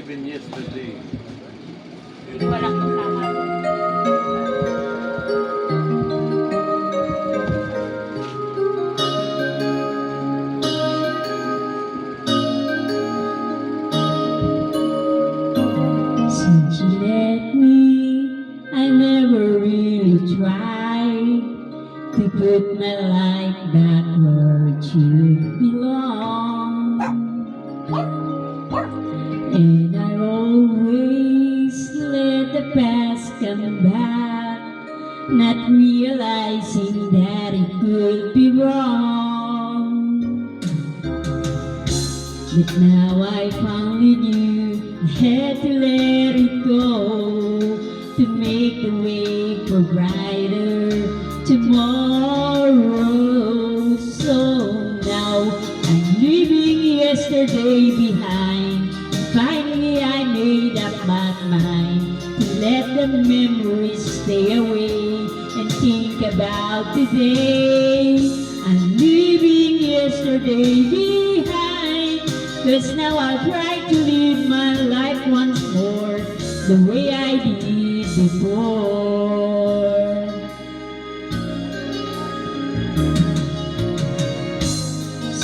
Living yesterday. Hindi walang kasama doon. Since you left me, I never really tried to put my life back where it should belong. And I always let the past come back, not realizing that it could be wrong. But now I finally knew I had to let it go to make the way for brighter tomorrow. So now I'm leaving yesterday behind. Finally I made up my mind to let the memories stay away and think about today. I'm leaving yesterday behind, 'cause now I'll try to live my life once more the way I did before.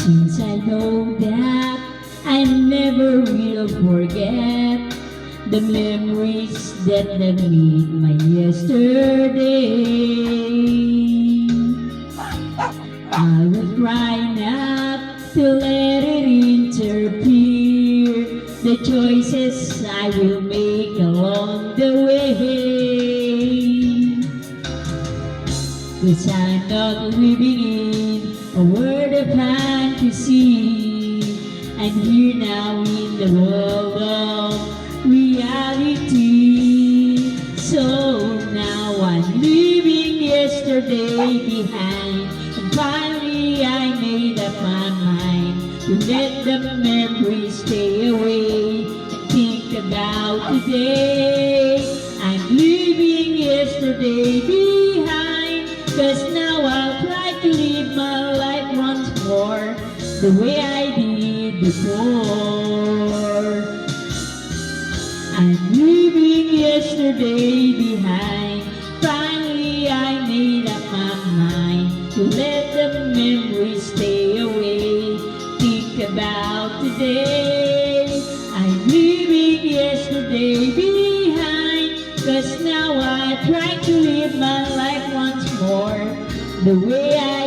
Since I know that I never will forget the memories that have made my yesterday, I will try not to let it interfere the choices I will make along the way. 'Cause I'm not living in a world of fantasy. I'm here now in the world of reality. So now I'm leaving yesterday behind, and finally I made up my mind to let the memories stay away and think about today. I'm leaving yesterday behind, 'cause now I'll try to live my life once more the way I did before. I'm leaving yesterday behind. Finally I made up my mind to let the memories stay away. Think about today. I'm leaving yesterday behind, 'cause now I try to live my life once more the way I